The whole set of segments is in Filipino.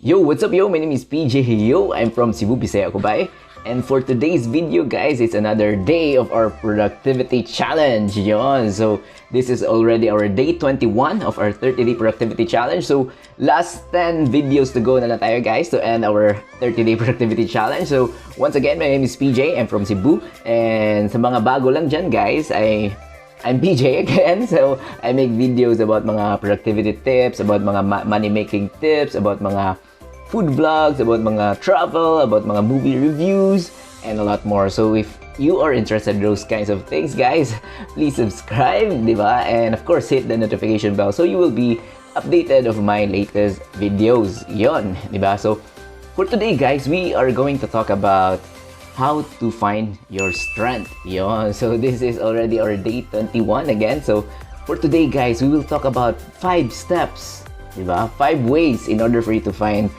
Yo, what's up yo? My name is PJ. Yo, I'm from Cebu, Bisaya, Kubay. And for today's video, guys, it's another day of our productivity challenge. Yon. So, this is already our day 21 of our 30-day productivity challenge. So, last 10 videos to go na lang tayo, guys, to end our 30-day productivity challenge. So, once again, my name is PJ. I'm from Cebu. And sa mga bago lang dyan, guys, I'm PJ again. So, I make videos about mga productivity tips, about mga money-making tips, about mga food vlogs, about mga travel, about mga movie reviews, and a lot more. So, if you are interested in those kinds of things, guys, please subscribe, di ba? And of course, hit the notification bell so you will be updated of my latest videos. Yon, di ba? So, for today, guys, we are going to talk about how to find your strength. Yon. So this is already our day 21 again. So for today, guys, we will talk about 5 steps, diba? 5 ways in order for you to find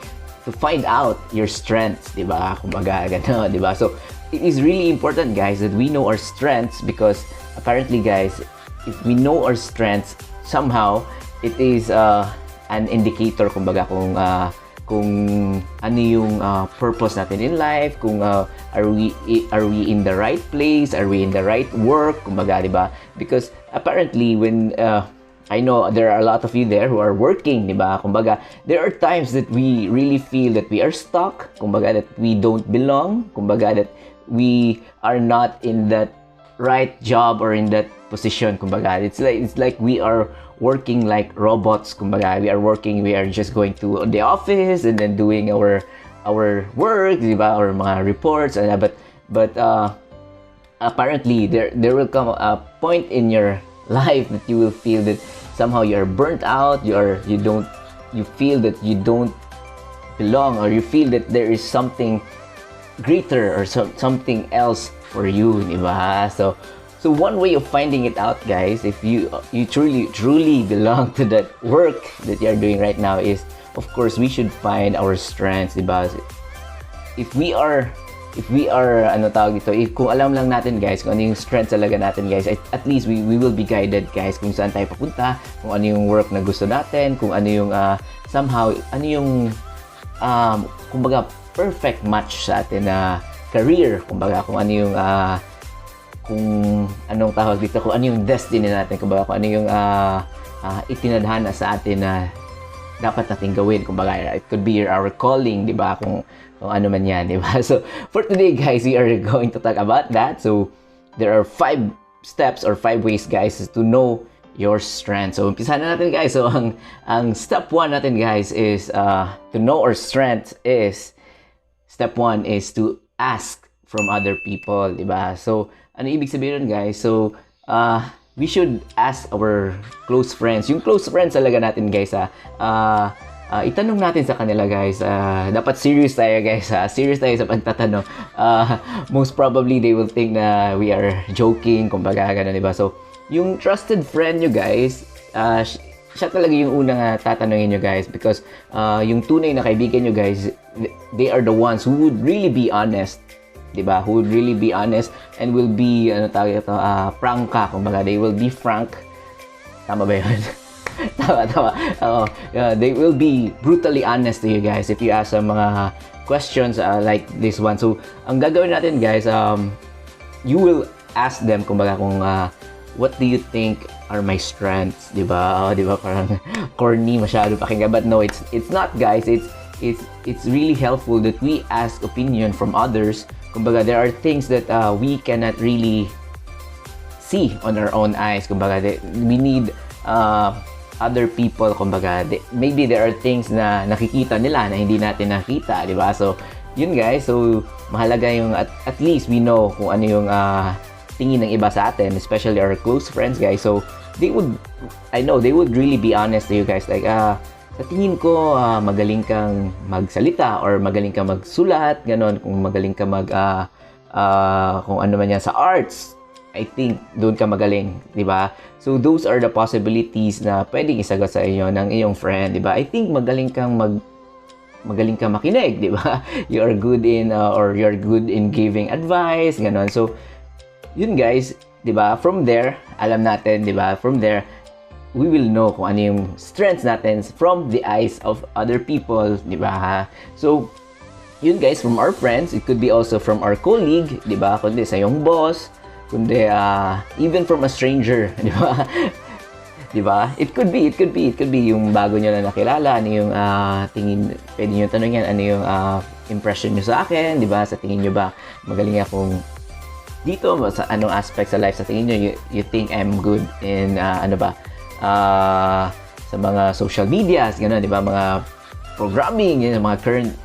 out your strengths, diba? Kumbaga, gano, diba? So it is really important, guys, that we know our strengths because apparently, guys, if we know our strengths, somehow it is an indicator, kumbaga, kung ano yung purpose natin in life, kung are we in the right place, are we in the right work, kumbaga, diba? Because apparently when I know there are a lot of you there who are working, diba? Kumbaga, there are times that we really feel that we are stuck, kumbaga, that we don't belong, kumbaga, that we are not in that right job or in that position, kumbaga. It's like we are working like robots, kumbaga. We are just going to the office and then doing our work, diba? Or mga reports, but apparently there will come a point in your life that you will feel that somehow you are burnt out, you feel that you don't belong, or you feel that there is something greater or something else for you, diba? So one way of finding it out, guys, if you truly belong to that work that you are doing right now is, of course, we should find our strengths, diba? If we are ano tawag dito, kung alam lang natin, guys, kung ano yung strengths talaga natin, guys, at least we will be guided, guys, kung saan tayo papunta, kung ano yung work na gusto natin, kung ano yung somehow ano yung kumbaga perfect match sa atin na career, kumbaga kung ano yung kung anong tawag dito, kung ano yung destiny natin, kumbaga kung ano yung itinadhana sa atin na dapat nating gawin, kumbaga it could be our calling, di ba, kung ano man yan, di ba? So for today, guys, we are going to talk about that. So there are 5 steps or 5 ways, guys, to know your strength. So umpisa na natin, guys. So ang step 1 natin, guys, is to know our strength is step 1 is to ask from other people, di ba? So ano ibig sabihin nun, guys? So we should ask our close friends. Yung close friends talaga natin, guys, itanong natin sa kanila, guys. Dapat serious tayo, guys. Serious tayo sa pagtatanong. Most probably, they will think na we are joking, kumbaga, gano'n, diba? So, yung trusted friend nyo, guys, siya talaga yung unang tatanungin nyo, guys. Because yung tunay na kaibigan nyo, guys, they are the ones who would really be honest, diba? Who would really be honest and will be, ano tawag ito, prangka, kumbaga. They will be frank. Tama ba yun? Tama. They will be brutally honest to you, guys, if you ask some mga questions like this one. So, ang gagawin natin, guys, you will ask them, kumbaga, kung what do you think are my strengths, diba? Diba, parang corny masyado pakinggan, but no, it's not, guys. It's really helpful that we ask opinion from others. Kumbaga, there are things that we cannot really see on our own eyes. Kumbaga, we need other people, kumbaga, maybe there are things na nakikita nila na hindi natin nakita, di ba? So, yun, guys. So, mahalaga yung at least we know kung ano yung tingin ng iba sa atin, especially our close friends, guys. So, they would really be honest to you, guys. Like, sa tingin ko, magaling kang magsalita or magaling kang magsulat, ganon. Kung magaling kang kung ano man yan sa arts, I think doon ka magaling, di ba? So those are the possibilities na pwedeng isagot sa inyo ng iyong friend, di ba? I think magaling kang makinig, di ba? You are good in or you're good in giving advice, ganon. So yun, guys, di ba? From there, alam natin, di ba? From there, we will know kung ano yung strengths natin from the eyes of other people, di ba? So, yun guys, from our friends, it could be also from our colleague, di ba? Kundi sa yung boss, kundi even from a stranger, di ba? Di ba? It could be yung bago nyo na nakilala, ano yung tingin, pwede nyo tanongin, ano yung impression nyo sa akin, di ba? Sa tingin nyo ba, magaling akong dito, sa anong aspect sa life, sa tingin nyo, you think I'm good in, sa mga social medias, gano'n, di ba? Mga programming, yun, mga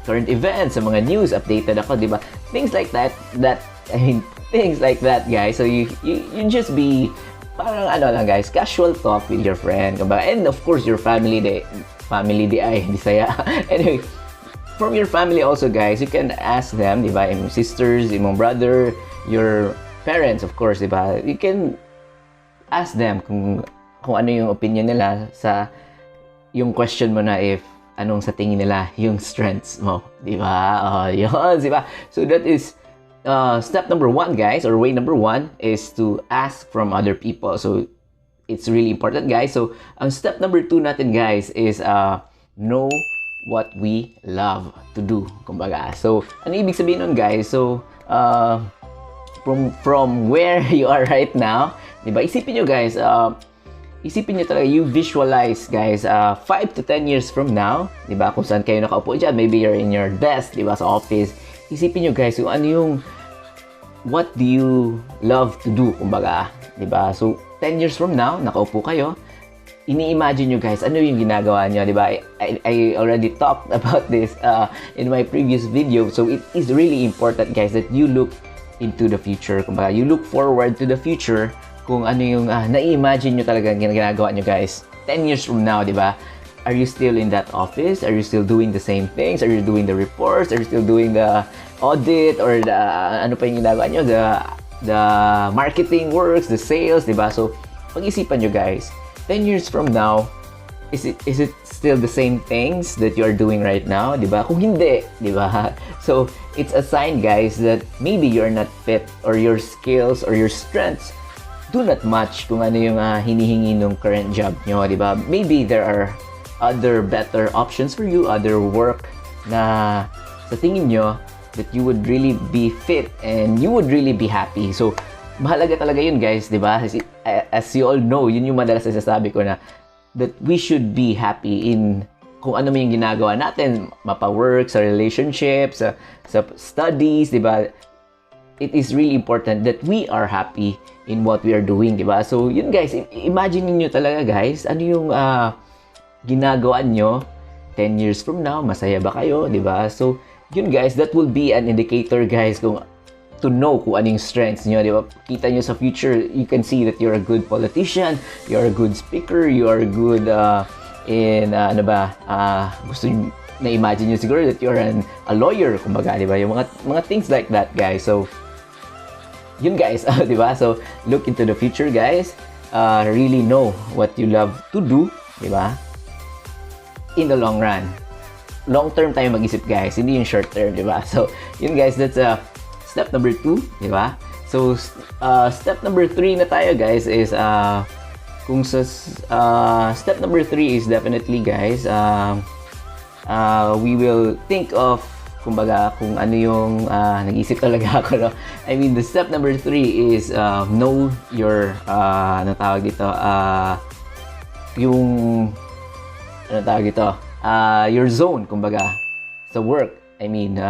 current events, sa mga news, updated ako, di ba? Things like that, things like that, guys. So, you just be, parang lang, guys, casual talk with your friend, kumbaga. And of course, your family, Bisaya. Anyway, from your family also, guys, you can ask them, di ba? Yung sisters, yung brother, your parents, of course, di ba? You can ask them kung ano yung opinion nila sa yung question mo na if anong sa tingin nila yung strengths mo, di ba? Yun, di ba? So that is step number 1, guys, or way number 1 is to ask from other people. So it's really important, guys. So ang step number 2 natin, guys, is know what we love to do, kumbaga. So ano ibig sabihin nun, guys? So from where you are right now, di ba? Isipin nyo, guys, isipin nyo talaga, you visualize, guys, 5 to 10 years from now, di ba? Kung saan kayo nakaupo dyan, maybe you're in your desk, di ba, sa office. Isipin nyo, guys, kung ano yung, what do you love to do, kumbaga, di ba? So, 10 years from now, nakaupo kayo, ini-imagine nyo, guys, ano yung ginagawa nyo, di ba? I already talked about this in my previous video. So, it is really important, guys, that you look into the future, kumbaga, you look forward to the future, kung ano yung na-imagine nyo talaga ginagawa nyo, guys 10 years from now, di ba? Are you still in that office? Are you still doing the same things? Are you doing the reports? Are you still doing the audit? Or the ano pa yung ginagawa nyo? The marketing works, the sales, di ba? So, pag-isipan nyo, guys, 10 years from now, is it still the same things that you are doing right now, di ba? Kung hindi, di ba? So, it's a sign, guys, that maybe you're not fit, or your skills or your strengths do not match kung ano yung hinihingi ng current job nyo, di ba? Maybe there are other better options for you, other work na sa tingin nyo that you would really be fit and you would really be happy. So, mahalaga talaga yun, guys, di ba? As you all know, yun yung madalas na sasabi ko na that we should be happy in kung ano man yung ginagawa natin, mapa-work, sa relationships, sa studies, di ba? It is really important that we are happy in what we are doing, di ba? So, yun, guys, imagine niyo talaga, guys, ano yung ginagawa nyo 10 years from now, masaya ba kayo, di ba? So, yun, guys, that will be an indicator, guys, kung to know kung anong strengths nyo, di ba? Kita nyo sa future, you can see that you're a good politician, you're a good speaker, you are good in, gusto nyo, na-imagine nyo siguro that you're a lawyer, kumbaga, di ba? Yung mga things like that, guys. So, yun, guys, di ba? So, look into the future, guys. Really know what you love to do, di ba? In the long run. Long term tayo mag-isip, guys, hindi yung short term, di ba? So, yun, guys, that's step number 2, di ba? So, step number 3 na tayo, guys, is kung sa step number 3 is definitely, guys, we will think of kumbaga kung ano yung nag-isip talaga ako, no? I mean, the step number 3 is know your ano tawag dito, yung ano tawag dito, your zone, kumbaga sa work. I mean,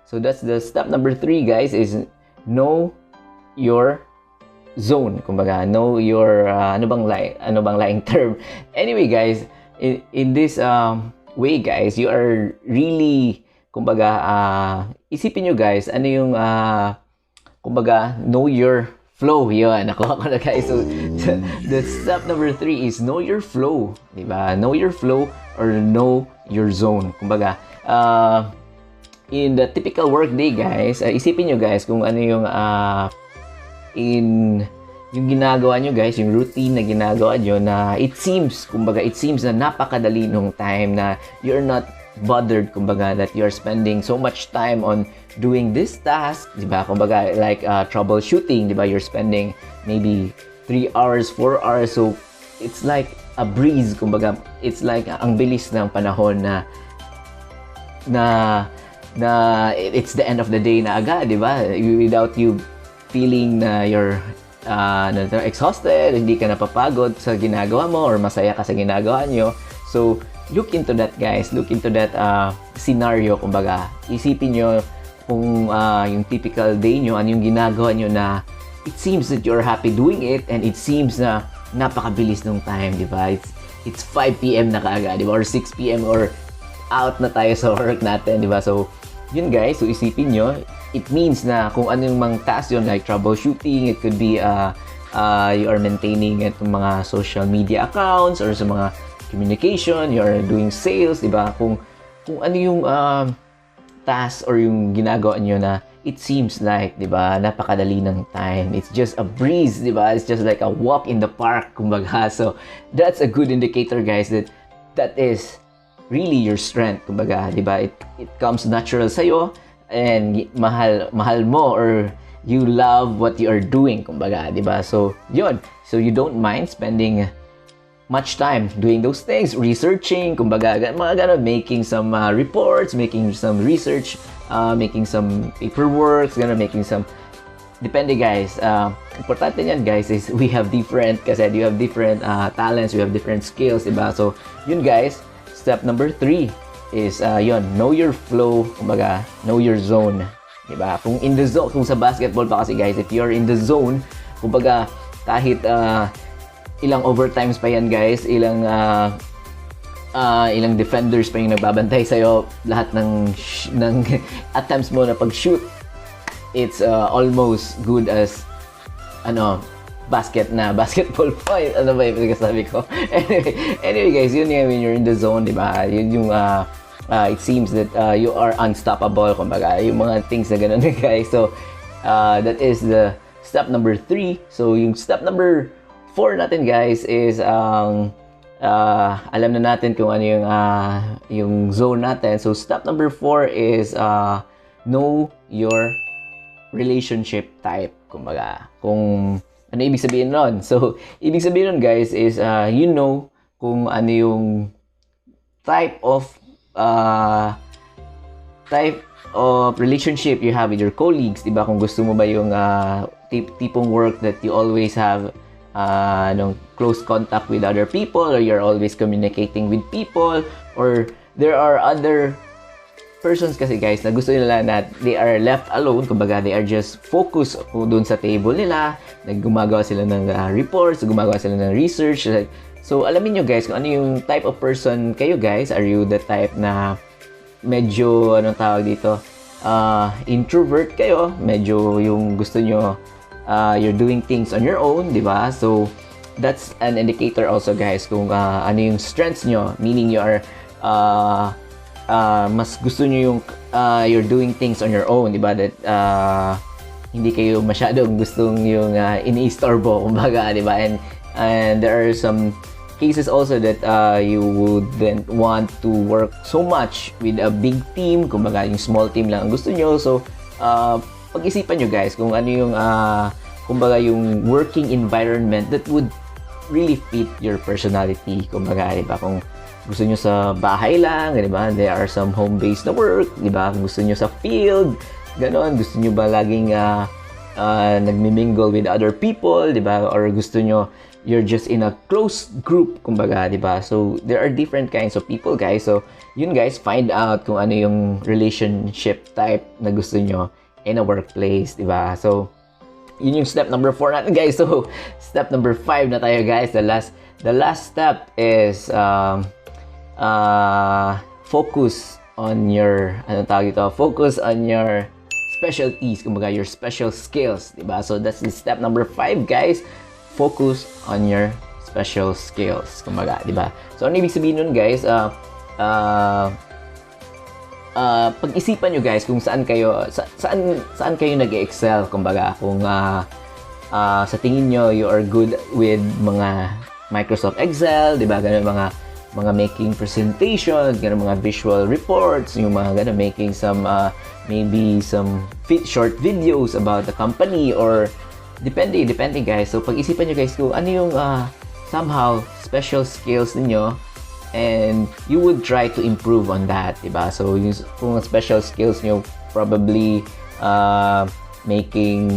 so that's the step number 3, guys, is know your zone, kumbaga know your ano bang laing term. Anyway, guys, in this way, guys, you are really kumbaga, isipin nyo, guys, ano yung, kumbaga, know your flow. Yun, nakuha ko na, guys. So, the step number 3 is know your flow. Diba? Know your flow or know your zone. Kumbaga, in the typical workday, guys, isipin nyo, guys, kung ano yung, yung ginagawa nyo, guys, yung routine na ginagawa nyo na it seems na napakadali nung time na you're not bothered, kumbaga, that you're spending so much time on doing this task, di ba? Kumbaga, like troubleshooting, di ba? You're spending maybe 3 hours, 4 hours, so it's like a breeze, kumbaga. It's like ang bilis ng panahon na it's the end of the day na agad, di ba? Without you feeling na you're exhausted, hindi ka napapagod sa ginagawa mo or masaya ka sa ginagawa nyo. So, look into that, guys. Look into that scenario, kumbaga. Isipin nyo kung yung typical day nyo, ano yung ginagawa nyo na it seems that you're happy doing it and it seems na napakabilis ng time, di ba? It's 5 p.m. na kaagad, di ba? Or 6 p.m. or out na tayo sa work natin, di ba? So, yun guys, so isipin nyo, it means na kung ano yung mga task yun, like troubleshooting, it could be you are maintaining itong mga social media accounts or sa mga communication, you are doing sales, di ba? Kung ano yung task or yung ginagawa nyo na it seems like, di ba, napakadali ng time. It's just a breeze, di ba? It's just like a walk in the park, kumbaga. So, that's a good indicator, guys, that is really your strength, kumbaga, di ba? It comes natural sa'yo and mahal mo or you love what you are doing, kumbaga, di ba? So, yun. So, you don't mind spending much time doing those things, researching, kumbaga, mga ganun, making some reports, making some research, making some paperwork, ganun, making some, depende guys. Importante yan guys is we have different, kasi you have different talents, we have different skills, diba? So, yun guys, step number 3 is, yun, know your flow, kumbaga, know your zone, diba? Kung in the zone, kung sa basketball pa kasi guys, if you're in the zone, kumbaga, kahit, ilang overtimes pa yan guys, ilang defenders pa yung nagbabantay sa'yo, lahat ng attempts mo na pag-shoot, it's almost good as basketball point. Ano ba yung sabi ko? Anyway guys, yun yung when you're in the zone, di ba? Yun yung it seems that you are unstoppable, kumbaga, yung mga things na ganun guys. So that is the step number 3. So yung step number 4 natin guys is alam na natin kung ano yung zone natin. So step number 4 is know your relationship type, kumbaga. Kung ano ibig sabihin nun. So ibig sabihin nun guys is you know kung ano yung type of relationship you have with your colleagues, diba? Kung gusto mo ba yung tipong work that you always have close contact with other people, or you're always communicating with people, or there are other persons kasi guys na gusto nila na they are left alone, kumbaga they are just focused doon sa table nila, gumagawa sila ng reports, gumagawa sila ng research. So alamin nyo guys kung ano yung type of person kayo guys. Are you the type na medyo introvert kayo, medyo yung gusto nyo you're doing things on your own, di ba? So, that's an indicator also, guys, kung ano yung strengths nyo. Meaning, you are, mas gusto nyo yung, you're doing things on your own, di ba? That, hindi kayo masyadong gustong yung ini-istorbo, kumbaga, di ba? And there are some cases also that you wouldn't want to work so much with a big team, kumbaga, yung small team lang ang gusto nyo. So, pag-isipan nyo guys kung ano yung kumbaga yung working environment that would really fit your personality, kumbaga, diba? Kung gusto nyo sa bahay lang, diba? There are some home-based na work, diba? Kung gusto nyo sa field, ganon, gusto nyo ba laging nagmimingle with other people, diba? Or gusto nyo you're just in a close group, kumbaga, diba? So there are different kinds of people guys. So yun guys, find out kung ano yung relationship type na gusto nyo in a workplace, diba? So, yun yung step number 4 natin, guys. So, step number 5 na tayo, guys. The last step is focus on your focus on your specialties, kumbaga, your special skills, diba? So, that's the step number 5, guys. Focus on your special skills, kumbaga, diba? So, ano ibig sabihin nun, guys? Pag-isipan nyo guys kung saan kayo nag-excel, kumbaga, kung sa tingin nyo you are good with mga Microsoft Excel, di ba, ganun, mga making presentations, ganun, mga visual reports, yung mga ganun, making some maybe some short videos about the company, or depende guys. So pag-isipan nyo guys kung ano yung somehow special skills ninyo, and you would try to improve on that, diba? So kung special skills nyo, probably making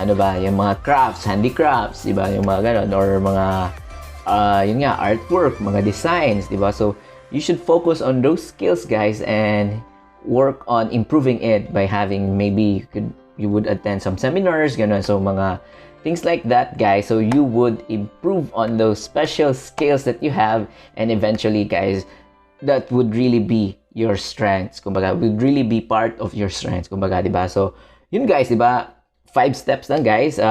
ano ba, yung mga crafts, handicrafts, diba? Yung mga ganon, or mga yun nga, artwork, mga designs, diba? So you should focus on those skills, guys, and work on improving it by having, maybe you would attend some seminars, ganon. So mga things like that, guys. So you would improve on those special skills that you have, and eventually, guys, that would really be your strengths. Kumbaga, would really be part of your strengths. Kumbaga, diba? So, yun, guys, diba? 5 steps lang, guys,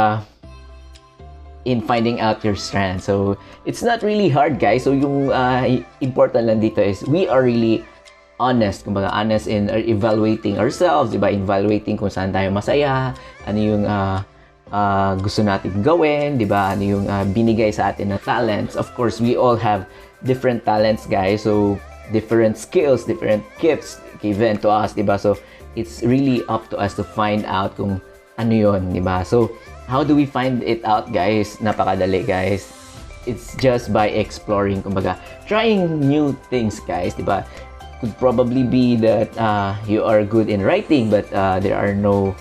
in finding out your strengths. So, it's not really hard, guys. So, yung important lang dito is we are really honest. Kumbaga, honest in evaluating ourselves, diba? Evaluating kung saan tayo masaya, ano yung gusto natin gawin, di ba? Ano yung binigay sa atin na talents. Of course, we all have different talents, guys. So, different skills, different gifts given to us, di ba? So, it's really up to us to find out kung ano yun, di ba? So, how do we find it out, guys? Napakadali, guys. It's just by exploring, kumbaga, trying new things, guys, di ba? Could probably be that you are good in writing, but there are no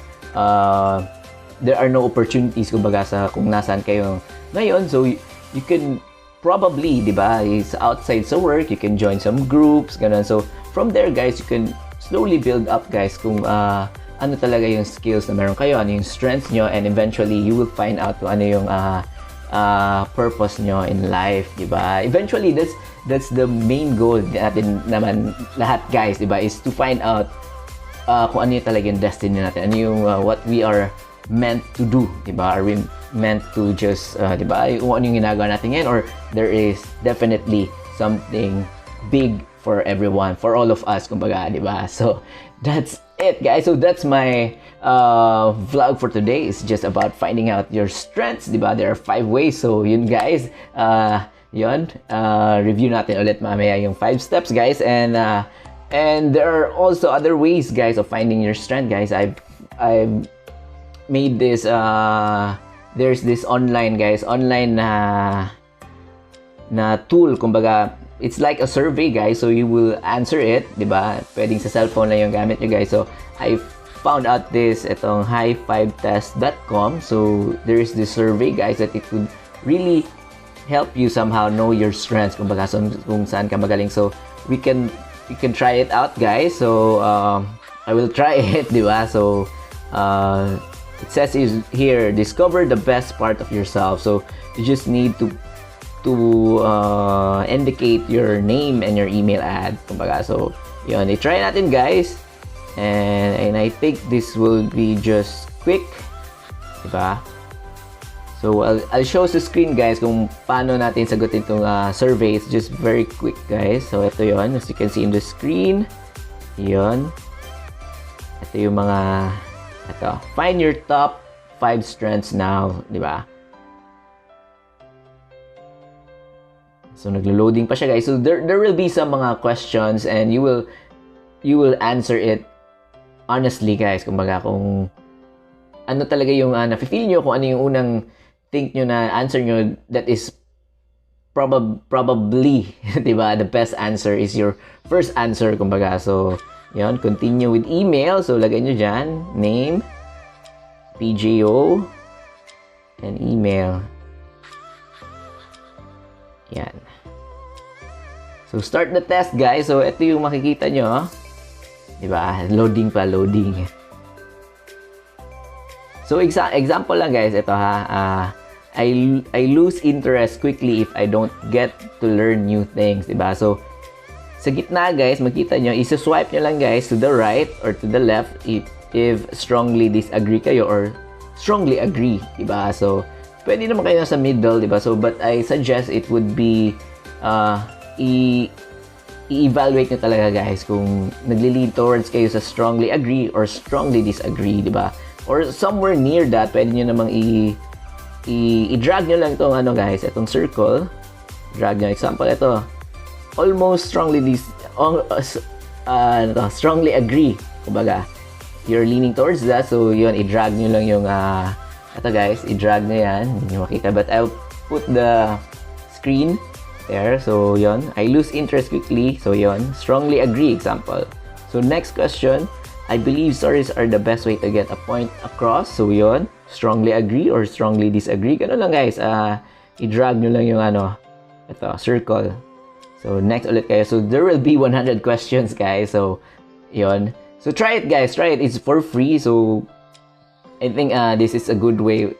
opportunities, kumbaga, sa kung nasaan kayo ngayon. So you can probably, di ba, is outside sa work, you can join some groups, ganun. So from there, guys, you can slowly build up, guys, kung ano talaga yung skills na meron kayo, ano yung strengths nyo, and eventually you will find out kung ano yung purpose nyo in life, di ba? Eventually, that's the main goal natin naman lahat, guys, di ba, is to find out kung ano yung talaga yung destiny natin, ano yung what we are meant to do, diba? Are we meant to just, diba, kung ano yung ginagawa natin ngayon, or there is definitely something big for everyone, for all of us, kumbaga, diba? So, that's it, guys. So, that's my vlog for today. It's just about finding out your strengths, diba? There are 5 ways. So, yun, guys. Yun. Review natin ulit mamaya yung 5 steps, guys. And there are also other ways, guys, of finding your strength, guys. I've made this there's this online, guys, online na tool, kumbaga, it's like a survey, guys. So you will answer it, di ba? Pwedeng sa cellphone lang yung gamit nyo, guys. So I found out this itong high5test.com. So there is this survey, guys, that it could really help you somehow know your strengths, kumbaga, so, kung saan ka magaling. So you can try it out, guys. So I will try it, di ba? So it says is here, discover the best part of yourself. So you just need to indicate your name and your email ad, kumbaga. So yun, i-try natin, guys, and I think this will be just quick, diba? So I'll show sa screen, guys, kung paano natin sagutin itong survey. It's just very quick, guys. So ito yun, as you can see in the screen, yun, ito yung mga find your top 5 strengths now, di ba? So naglo-loading pa siya, guys. So there will be some mga questions, and you will answer it honestly, guys. Kumbaga, kung ano talaga yung nafe-feel nyo, kung ano yung unang think nyo na answer nyo, that is probably, di ba, the best answer is your first answer, kumbaga. So yun, continue with email. So, lagay nyo dyan, name, PGO, and email. Yan. So, start the test, guys. So, ito yung makikita nyo. Diba? Loading pa, loading. So, example lang, guys. Ito, ha. I lose interest quickly if I don't get to learn new things. Diba? So, sa gitna, guys, makita nyo, isa-swipe nyo lang, guys, to the right or to the left if strongly disagree kayo or strongly agree, diba? So, pwede naman kayo sa middle, diba? So, but I suggest it would be i-evaluate nyo talaga, guys, kung nagli-lead towards kayo sa strongly agree or strongly disagree, diba? Or somewhere near that, pwede nyo namang i-drag nyo lang itong guys, itong circle. Drag nyo. Example, ito. Almost strongly strongly agree, kumbaga, you're leaning towards that. So yun, i-drag nyo lang yung ito, guys, i-drag nyo yan, hindi nyo makita, but I'll put the screen. There. So, yon. I lose interest quickly. So, yon. Strongly agree, example. So, next question. I believe stories are the best way to get a point across. So, yon. Strongly agree or strongly disagree. Ganun lang, guys. I-drag nyo lang yung ito, circle. So, next ulit kayo. So, there will be 100 questions, guys. So, yon. So, try it, guys. Try it. It's for free. So, I think this is a good way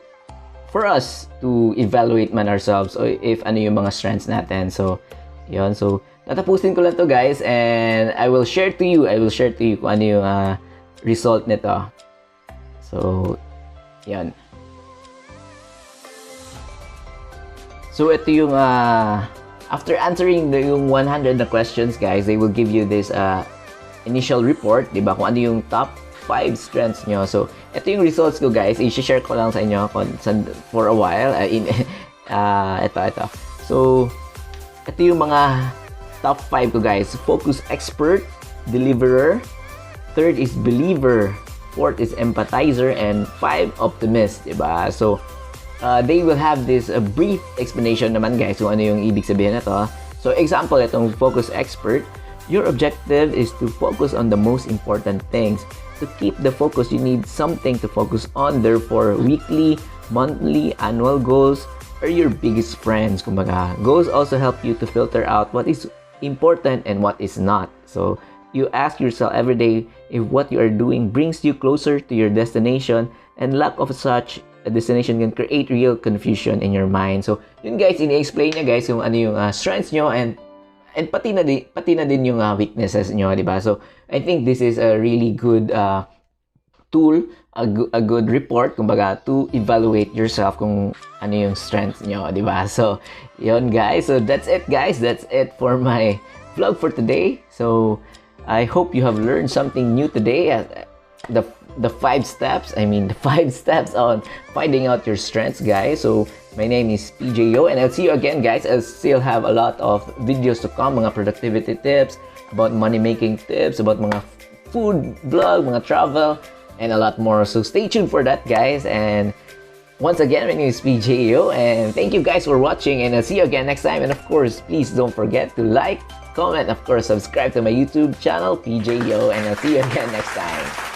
for us to evaluate man ourselves o if ano yung mga strengths natin. So, yon. So, tatapusin ko lang to, guys, and I will share to you kung ano yung result nito. So, yon. So, ito yung after answering yung 100 na questions, guys, they will give you this initial report, di ba? Kung ano yung top 5 strengths nyo. So, ito yung results ko, guys. I-share ko lang sa inyo for a while. Ito. So, ito yung mga top 5 ko, guys. Focus expert, deliverer, third is believer, fourth is empathizer, and 5 optimist, diba? So, they will have this brief explanation naman, guys, kung ano yung ibig sabihin na to. So, example, itong focus expert, your objective is to focus on the most important things. To keep the focus, you need something to focus on. Therefore, weekly, monthly, annual goals are your biggest friends. Kumbaga, goals also help you to filter out what is important and what is not. So, you ask yourself every day if what you are doing brings you closer to your destination, and lack of such a destination can create real confusion in your mind. So, yun, guys, ini-explain niya, guys, yung ano yung strengths nyo and pati na din yung weaknesses nyo, di ba? So, I think this is a really good tool, a good report, kumbaga, to evaluate yourself kung ano yung strengths nyo, di ba? So, yun, guys. So, that's it, guys. That's it for my vlog for today. So, I hope you have learned something new today. The 5 steps, the 5 steps on finding out your strengths, guys. So, my name is PJO, and I'll see you again, guys. I'll still have a lot of videos to come, mga productivity tips, about money-making tips, about mga food vlog, mga travel, and a lot more. So, stay tuned for that, guys. And once again, my name is PJO, and thank you, guys, for watching, and I'll see you again next time. And of course, please don't forget to like, comment, of course, subscribe to my YouTube channel, PJO, and I'll see you again next time.